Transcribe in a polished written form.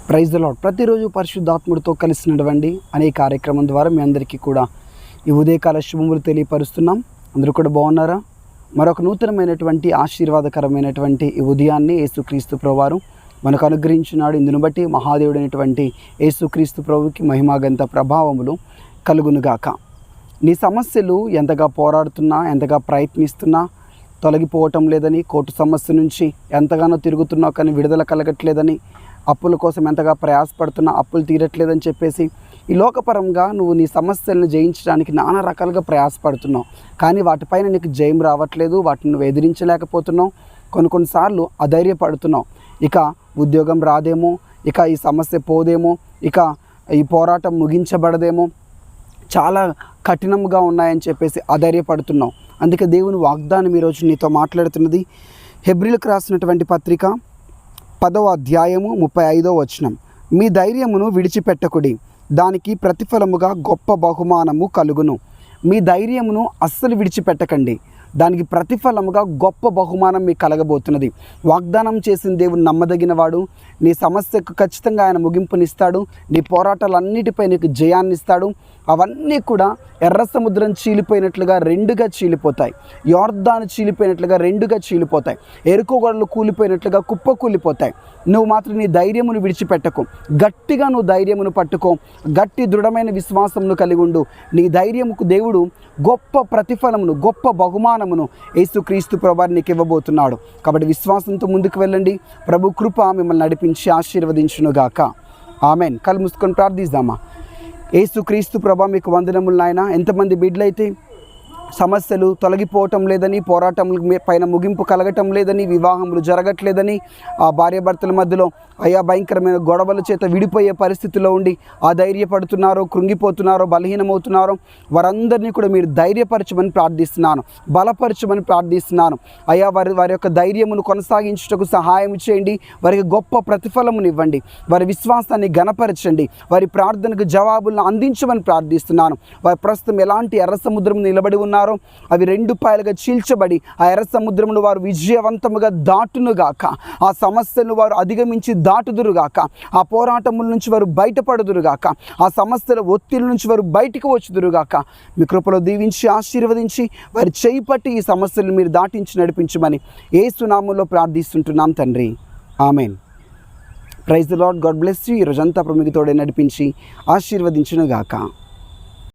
Praise the lord. ప్రతిరోజు పరిశుద్ధాత్ముడితో కలిసి నడవండి అనే కార్యక్రమం ద్వారా మీ అందరికీ కూడా ఈ ఉదయకాల శుభములు తెలియపరుస్తున్నాం. అందరూ కూడా బాగున్నారా? మరొక నూతనమైనటువంటి ఆశీర్వాదకరమైనటువంటి ఈ ఉదయాన్ని యేసుక్రీస్తు ప్రభువారు మనకు అనుగ్రహించినాడు. ఇందును బట్టి మహాదేవుడైనటువంటి యేసుక్రీస్తు ప్రభువుకి మహిమాగంత ప్రభావములు కలుగునుగాక. నీ సమస్యలు ఎంతగా పోరాడుతున్నా, ఎంతగా ప్రయత్నిస్తున్నా తొలగిపోవటం లేదని, కోర్టు సమస్య నుంచి ఎంతగానో తిరుగుతున్నావు కానీ విడుదల కలగట్లేదని, అప్పుల కోసం ఎంతగా ప్రయాసపడుతున్నా అప్పులు తీరట్లేదని చెప్పేసి ఈ లోకపరంగా నువ్వు నీ సమస్యలను జయించడానికి నానా రకాలుగా ప్రయాసపడుతున్నావు కానీ వాటిపైన నీకు జయం రావట్లేదు. వాటిని నువ్వు ఎదిరించలేకపోతున్నావు. కొన్నిసార్లు అధైర్యపడుతున్నావు. ఇక ఉద్యోగం రాదేమో, ఇక ఈ సమస్య పోదేమో, ఇక ఈ పోరాటం ముగించబడదేమో, చాలా కఠినంగా ఉన్నాయని చెప్పేసి అధైర్యపడుతున్నావు. అందుకే దేవుని వాగ్దానం ఈరోజు నీతో మాట్లాడుతున్నది. హెబ్రీలకు రాసినటువంటి పత్రిక 10వ అధ్యాయము 35వ వచనం. మీ ధైర్యమును విడిచిపెట్టకుడి, దానికి ప్రతిఫలముగా గొప్ప బహుమానము కలుగును. మీ ధైర్యమును అస్సలు విడిచిపెట్టకండి, దానికి ప్రతిఫలముగా గొప్ప బహుమానం మీకు కలగబోతున్నది. వాగ్దానం చేసిన దేవుడు నమ్మదగిన వాడు. నీ సమస్యకు ఖచ్చితంగా ఆయన ముగింపునిస్తాడు. నీ పోరాటాలన్నిటిపై నీకు జయాన్ని ఇస్తాడు. అవన్నీ కూడా ఎర్ర సముద్రం చీలిపోయినట్లుగా రెండుగా చీలిపోతాయి. యోర్దాను చీలిపోయినట్లుగా రెండుగా చీలిపోతాయి. ఎరుకో గోడలు కూలిపోయినట్లుగా కుప్ప కూలిపోతాయి. నువ్వు మాత్రం నీ ధైర్యమును విడిచిపెట్టకు. గట్టిగా నువ్వు ధైర్యమును పట్టుకో. గట్టి దృఢమైన విశ్వాసమును కలిగి ఉండు. నీ ధైర్యముకు దేవుడు గొప్ప ప్రతిఫలమును, గొప్ప బహుమానమును యేసుక్రీస్తు ప్రభువు నీకు ఇవ్వబోతున్నాడు. కాబట్టి విశ్వాసంతో ముందుకు వెళ్ళండి. ప్రభు కృప మిమ్మల్ని నడిపించి ఆశీర్వదించునుగాక. ఆమెన్. కళ్ళు మూసుకొని ప్రార్థిద్దామా. యేసుక్రీస్తు ప్రభువా మీకు వందనములు నాయన. ఎంతమంది బిడ్డలైతే సమస్యలు తొలగిపోవటం లేదని, పోరాటముల పైన ముగింపు కలగటం లేదని, వివాహములు జరగట్లేదని, ఆ భార్యాభర్తల మధ్యలో అయా భయంకరమైన గొడవల చేత విడిపోయే పరిస్థితిలో ఉండి అధైర్యపడుతున్నారో, కృంగిపోతున్నారో, బలహీనమవుతున్నారో వారందరినీ కూడా మీరు ధైర్యపరచమని ప్రార్థిస్తున్నాను, బలపరచమని ప్రార్థిస్తున్నాను. అయా వారి యొక్క ధైర్యమును కొనసాగించుటకు సహాయం చేయండి. వారికి గొప్ప ప్రతిఫలమును ఇవ్వండి. వారి విశ్వాసాన్ని ఘనపరచండి. వారి ప్రార్థనకు జవాబులను అందించమని ప్రార్థిస్తున్నాను. వారి ప్రస్తుతం ఎలాంటి ఎర్ర సముద్రం నిలబడి ఉన్నారో అవి రెండు పాయలుగా చీల్చబడి ఆ ఎర్ర సముద్రమును వారు విజయవంతముగా దాటునుగాక. ఆ సమస్యను వారు అధిగమించి దాటుదురుగాక. ఆ పోరాటముల నుంచి వారు బయటపడుదురుగాక. ఆ సమస్యల ఒత్తిడి నుంచి వారు బయటికి వచ్చుదురుగాక. మీ కృపలో దీవించి ఆశీర్వదించి వారి చేయి పట్టి ఈ సమస్యలను మీరు దాటించి నడిపించమని యేసు నామములో ప్రార్థిస్తుంటున్నాం తండ్రి. Amen. Praise the lord. God bless you. ఈ రోజంతా మీకు తోడే నడిపించి ఆశీర్వదించునుగాక.